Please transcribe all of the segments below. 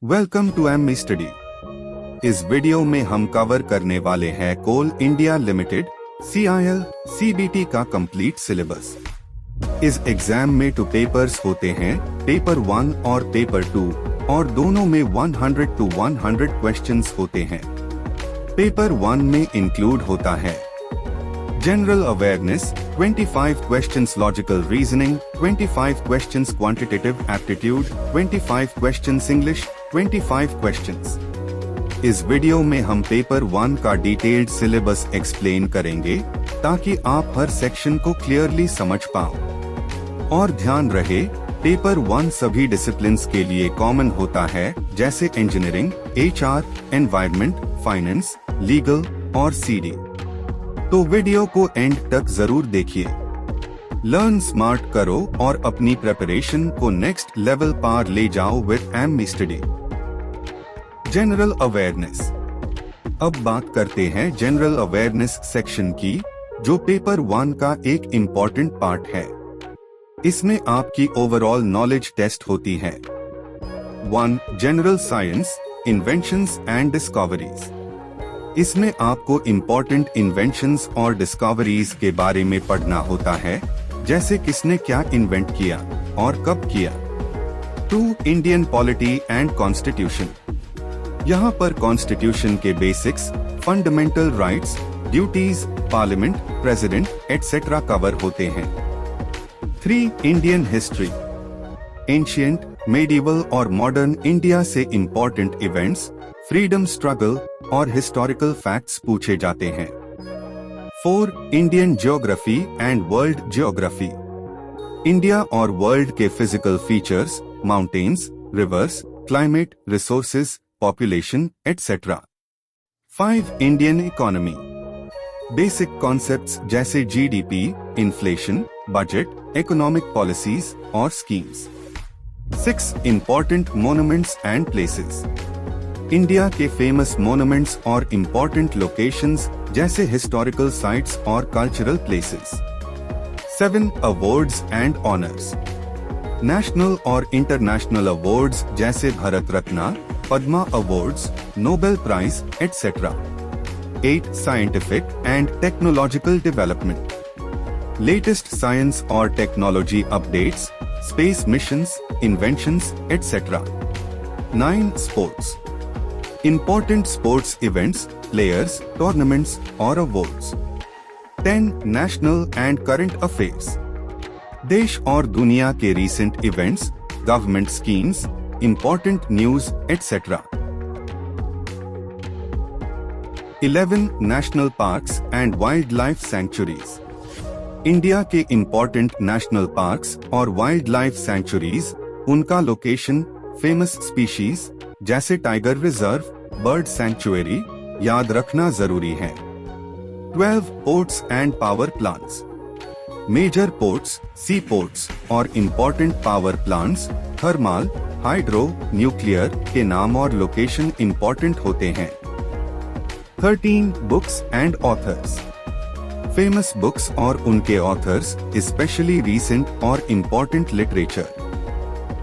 Welcome to ME study. इस video में हम कवर करने वाले हैं coal India limited CIL CBT का कंप्लीट सिलेबस। इस एग्जाम में 2 पेपर्स होते हैं, पेपर 1 और पेपर 2, और दोनों में 100 to 100 क्वेश्चंस होते हैं। पेपर 1 में इंक्लूड होता है general awareness 25 questions, logical reasoning 25 questions, quantitative aptitude 25 questions, English 25 questions. इस वीडियो में हम पेपर 1 का डिटेल्ड सिलेबस एक्सप्लेन करेंगे ताकि आप हर सेक्शन को क्लियरली समझ पाओ। और ध्यान रहे, पेपर 1 सभी डिसिप्लिन्स के लिए कॉमन होता है, जैसे engineering, HR, environment, finance, legal और CD। तो वीडियो को एंड तक जरूर देखिए। लर्न स्मार्ट करो और अपनी प्रिपरेशन को नेक्स्ट लेवल पार ले जाओ with ME study. General awareness. अब बात करते हैं जनरल अवेयरनेस सेक्शन की, जो पेपर 1 का एक इम्पोर्टेंट पार्ट है। इसमें आपकी ओवरऑल नॉलेज टेस्ट होती है। 1. General science, inventions and discoveries. इसमें आपको इम्पोर्टेंट इन्वेंशंस और डिस्कवरीज के बारे में पढ़ना होता है, जैसे किसने क्या इन्वेंट किया और कब किया। 2. Indian polity and constitution. यहाँ पर कॉन्स्टिट्यूशन के basics, fundamental rights, duties, parliament, president etcetera cover होते हैं। 3. Indian history. एंशिएंट, मेडिवल और मॉडर्न इंडिया से इम्पोर्टेंट इवेंट्स, फ्रीडम स्ट्रगल और हिस्टोरिकल फैक्ट्स पूछे जाते हैं। 4. Indian geography and world geography. India और वर्ल्ड के physical features, mountains, reverse, climate, resources, population etcetera. 5. Indian economy. Basic concepts जैसे GDP, inflation, budget, economic policies और schemes. 6. Important monuments and places. India के famous monuments और important locations जैसे historical sites और cultural places. 7. Awards and honours. National और international awards जैसे Bharat Ratna, Padma awards, Nobel prize etcetera. 8. Scientific and technological development. Latest science और technology updates, space missions, inventions etcetera. 9. Sports. Important sports events, players, tournaments और awards। 10. National and current affairs। देश और दुनिया के recent events, government schemes, important news, etc। 11. National parks and wildlife sanctuaries। India के important national parks और wildlife sanctuaries, उनका location, famous species जैसे tiger reserve, bird sanctuary याद रखना जरूरी है। 12. Ports and power plants. Major ports, sea ports और important power plants, thermal, hydro, nuclear के नाम और लोकेशन इम्पोर्टेंट होते हैं। 13. Books and authors. Famous books और उनके ऑथर्स, स्पेशली रीसेंट और important literature.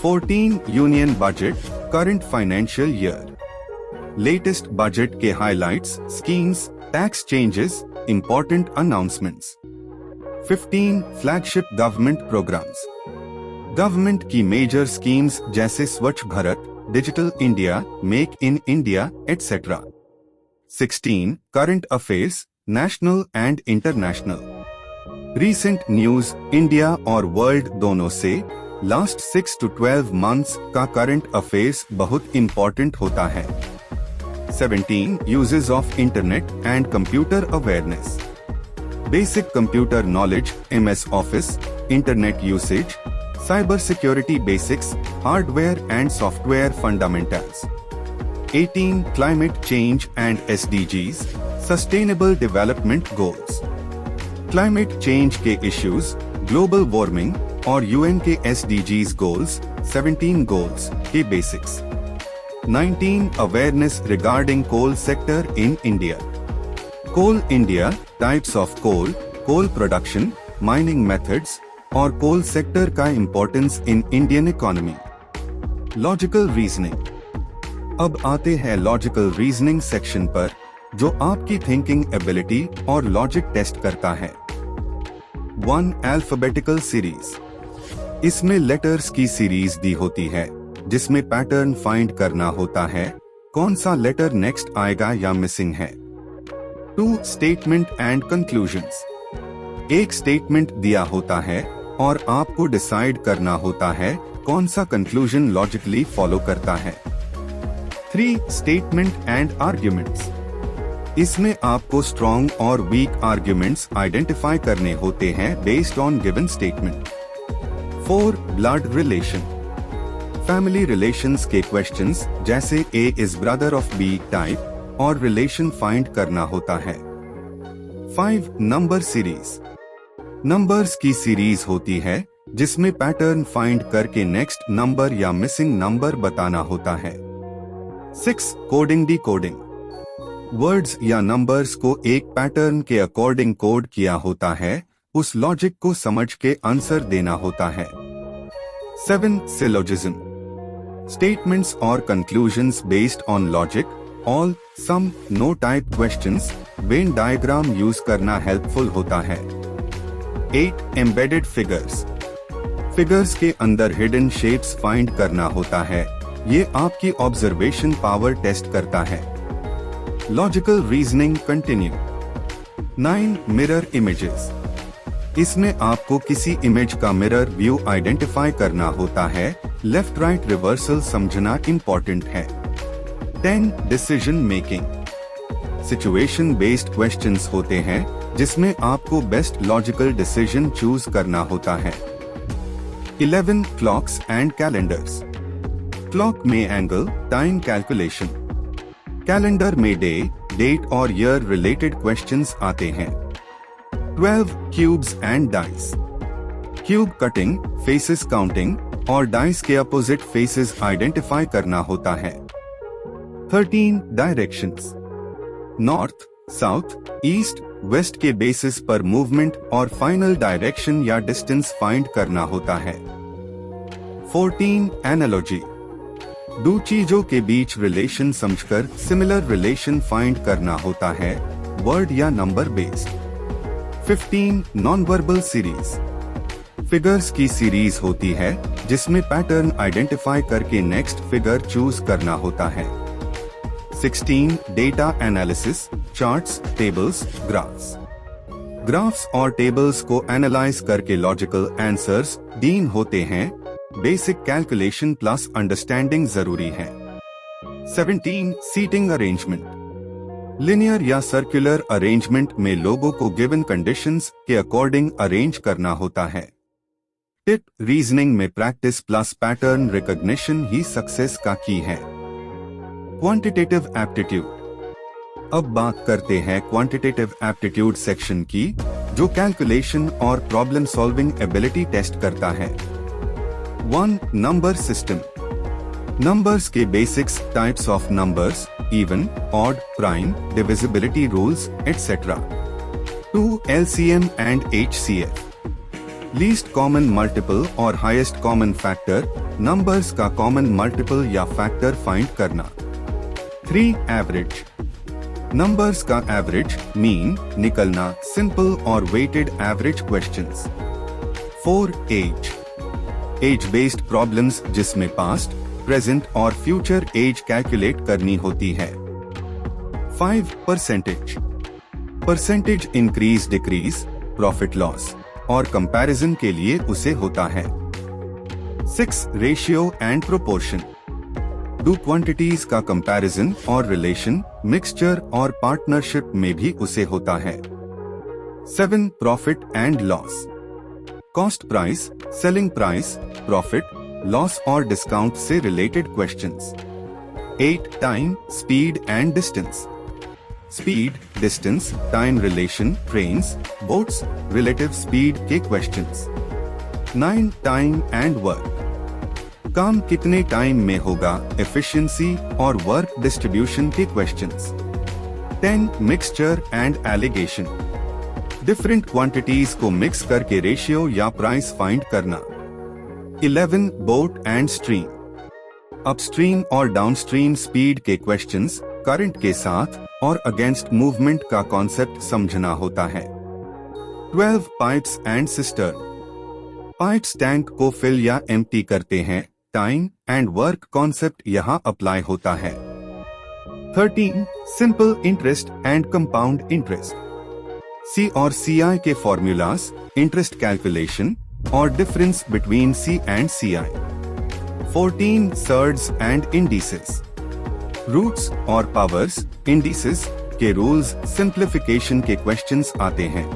14. Union budget, current financial year. Latest budget के highlights, schemes, tax changes, important announcements. 15. Flagship government programs. Government की मेजर स्कीम्स जैसे Swachh Bharat, digital India, make in India etcetera. 16. Current affairs, national and international. Recent news India और world दोनों से last 6 to 12 months का current affairs बहुत important होता है। 17. Uses of internet and computer awareness. Basic computer knowledge, MS Office, internet usage, cyber security basics, hardware and software fundamentals. 18. Climate change and SDGs, sustainable development goals. Climate change के issues, global warming और UN के SDGs goals, 17 goals के basics. 19. Awareness regarding coal sector in India. Coal India, types of coal, coal production, mining methods और coal sector का importance in Indian economy. Logical reasoning. अब आते हैं logical reasoning section पर, जो आपकी थिंकिंग एबिलिटी और लॉजिक टेस्ट करता है। 1 अल्फाबेटिकल सीरीज। इसमें लेटर्स की सीरीज दी होती है, जिसमें पैटर्न फाइंड करना होता है, कौन सा लेटर नेक्स्ट आएगा या मिसिंग है। 2 स्टेटमेंट एंड कंक्लूजन्स। एक स्टेटमेंट दिया होता है और आपको डिसाइड करना होता है कौन सा कंक्लूजन लॉजिकली फॉलो करता है। 3 स्टेटमेंट एंड आर्ग्यूमेंट्स। इसमें आपको स्ट्रॉन्ग और वीक आर्ग्यूमेंट्स आइडेंटिफाई करने होते हैं based on given statement. 4 blood relation. Family relations के क्वेश्चंस जैसे A is brother of B type और रिलेशन फाइंड करना होता है। 5 नंबर सीरीज। नंबर्स की सीरीज होती है जिसमें पैटर्न फाइंड करके नेक्स्ट नंबर या मिसिंग नंबर बताना होता है। 6 कोडिंग डिकोडिंग। वर्ड्स या नंबर्स को एक पैटर्न के अकॉर्डिंग कोड किया होता है, उस लॉजिक को समझ के आंसर देना होता है। 7 सिलोजिज्म। स्टेटमेंट्स और conclusions based on logic, all, some, no type questions, Venn diagram use करना हेल्पफुल होता है। 8 एम्बेडेड फिगर्स। फिगर्स के अंदर हिडन शेप्स फाइंड करना होता है, ये आपकी ऑब्जर्वेशन पावर टेस्ट करता है। Logical reasoning continue. 9 mirror images. इसमें आपको किसी इमेज का मिरर व्यू आइडेंटिफाई करना होता है, लेफ्ट राइट रिवर्सल समझना इम्पोर्टेंट है। 10 decision making. Situation based questions होते हैं जिसमें आपको बेस्ट लॉजिकल डिसीजन चूज करना होता है। 11 क्लॉक्स एंड कैलेंडर्स। क्लॉक में एंगल, टाइम कैलकुलेशन। कैलेंडर में डे, डेट और ईयर रिलेटेड क्वेश्चंस आते हैं। 12 cubes and dice. Cube cutting, faces counting और डाइस के अपोजिट फेसेस आइडेंटिफाई करना होता है। 13 directions. North, south, east, west के बेसिस पर मूवमेंट और फाइनल डायरेक्शन या डिस्टेंस फाइंड करना होता है। 14 एनालॉजी। दो चीजों के बीच रिलेशन समझकर सिमिलर रिलेशन फाइंड करना होता है, वर्ड या number based. 15 non verbal series. Figures की सीरीज होती है जिसमें पैटर्न आइडेंटिफाई करके नेक्स्ट फिगर चूज करना होता है। 16 data analysis, charts, tables, graphs. Graphs और टेबल्स को एनालाइज करके लॉजिकल आंसर्स डीन होते हैं, बेसिक कैलकुलेशन प्लस अंडरस्टैंडिंग जरूरी है। 17 सीटिंग अरेंजमेंट। लिनियर या सर्कुलर अरेंजमेंट में लोगों को गिवन कंडीशंस के अकॉर्डिंग अरेंज करना होता है। टिप, रीजनिंग में प्रैक्टिस प्लस पैटर्न रिकॉग्निशन ही सक्सेस का की है। Quantitative aptitude. अब बात करते हैं क्वांटिटेटिव एप्टीट्यूड सेक्शन की, जो कैलकुलेशन और प्रॉब्लम सॉल्विंग एबिलिटी टेस्ट करता है। 1 नंबर सिस्टम। नंबर्स के basics, types of numbers, even, odd, prime, divisibility rules, etcetera. 2 LCM and HCF। Least common multiple और हाईएस्ट कॉमन फैक्टर, नंबर्स का common multiple या factor find करना। 3 average. Numbers का average, mean निकलना, simple और weighted average questions. 4 age. Age based problems जिसमें past, present और future age calculate करनी होती है। 5 percentage. Percentage increase decrease, profit loss और कंपैरिजन के लिए उसे होता है। 6 रेशियो एंड प्रोपोर्शन। दो क्वांटिटीज का कंपैरिजन और रिलेशन, मिक्सचर और पार्टनरशिप में भी उसे होता है। 7 profit and loss. Cost price, selling price, profit, loss और डिस्काउंट से related questions. 8 time, speed and distance. Speed, distance, time relation, trains, boats, relative speed के क्वेश्चंस। 9 time and work. काम कितने टाइम में होगा, एफिशिएंसी और वर्क डिस्ट्रीब्यूशन के questions. 10 mixture and allegation. Different quantities को मिक्स करके रेशियो या प्राइस फाइंड करना। 11 बोट एंड स्ट्रीम। अपस्ट्रीम और डाउनस्ट्रीम स्पीड के क्वेश्चंस, करंट के साथ और अगेंस्ट मूवमेंट का कॉन्सेप्ट समझना होता है। 12 pipes and cistern. Pipes tank को फिल या एम्प्टी करते हैं, टाइम एंड वर्क कॉन्सेप्ट यहाँ अप्लाई होता है। 13 simple interest and compound interest. C और सीआई के फॉर्मूलाज, इंटरेस्ट कैलकुलेशन और difference between C and CI. 14 surds and indices. Roots और पावर्स, इंडिसेस के रूल्स, सिंप्लिफिकेशन के क्वेश्चंस आते हैं।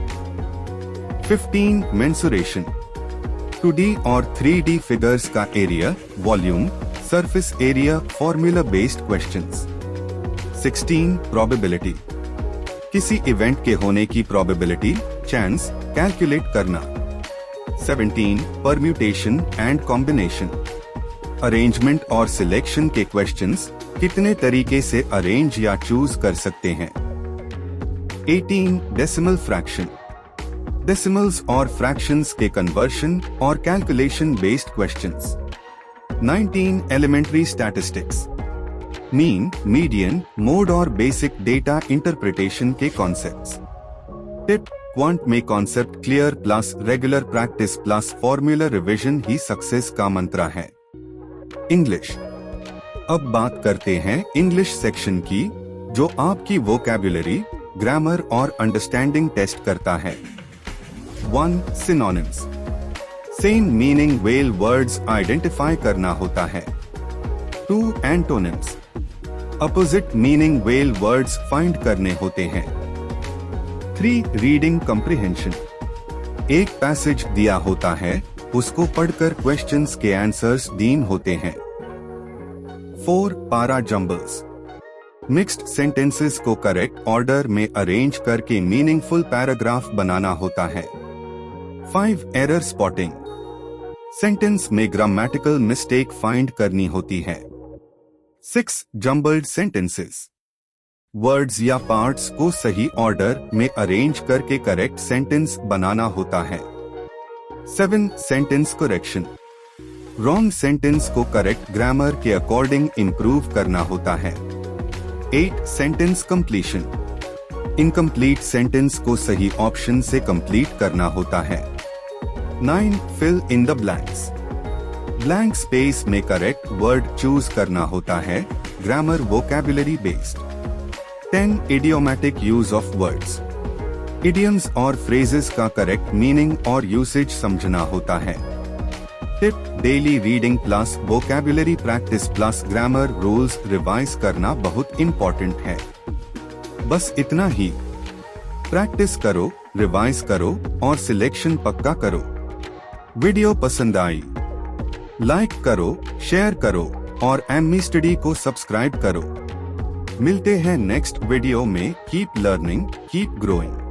15 मेंसुरेशन। 2D और 3D फिगर्स का area, volume, surface area, formula based questions. 16 probability. किसी इवेंट के होने की प्रोबेबिलिटी, चांस, कैलकुलेट करना। 17 परम्यूटेशन एंड कॉम्बिनेशन। अरेंजमेंट और सिलेक्शन के क्वेश्चंस, कितने तरीके से अरेंज या चूज कर सकते हैं। 18 डेसिमल फ्रैक्शन। डेसिमल्स और फ्रैक्शंस के कन्वर्शन और calculation based questions. 19 elementary statistics. Mean, median, mode और बेसिक डेटा इंटरप्रिटेशन के कॉन्सेप्ट्स। टिप: क्वांट में concept clear plus regular practice plus formula revision ही सक्सेस का मंत्र है। इंग्लिश। अब बात करते हैं इंग्लिश सेक्शन की, जो आपकी वोकैब्युलरी, ग्रामर और अंडरस्टैंडिंग टेस्ट करता है। 1 synonyms. Same meaning well words identify करना होता है। 2 antonyms. Opposite meaning well words find करने होते हैं। 3 रीडिंग कॉम्प्रिहेंशन। एक पैसेज दिया होता है, उसको पढ़कर क्वेश्चंस के आंसर्स डीम होते हैं। 4 पारा जंबल्स। मिक्स्ड सेंटेंसेस को करेक्ट ऑर्डर में अरेंज करके मीनिंगफुल पैराग्राफ बनाना होता है। 5 एरर स्पॉटिंग। सेंटेंस में ग्रामेटिकल मिस्टेक फाइंड करनी होती है। 6 जंबल्ड सेंटेंसेस। वर्ड्स या पार्ट्स को सही ऑर्डर में अरेंज करके करेक्ट सेंटेंस बनाना होता है। 7 सेंटेंस करेक्शन। रॉन्ग सेंटेंस को करेक्ट ग्रामर के अकॉर्डिंग इंप्रूव करना होता है। 8 सेंटेंस कंप्लीशन। इनकम्प्लीट सेंटेंस को सही ऑप्शन से कंप्लीट करना होता है। 9 fill in the blanks. Blank space में करेक्ट वर्ड चूज करना होता है, grammar vocabulary based. 10 idiomatic use of words. Idioms और फ्रेजेस का करेक्ट मीनिंग और यूसेज समझना होता है। Tip: daily reading plus vocabulary practice plus grammar rules revise करना बहुत इंपॉर्टेंट है। बस इतना ही। प्रैक्टिस करो, रिवाइज करो और सिलेक्शन पक्का करो। वीडियो पसंद आई? लाइक करो, शेयर करो और एममी स्टडी को सब्सक्राइब करो। मिलते हैं नेक्स्ट वीडियो में। Keep learning, keep growing.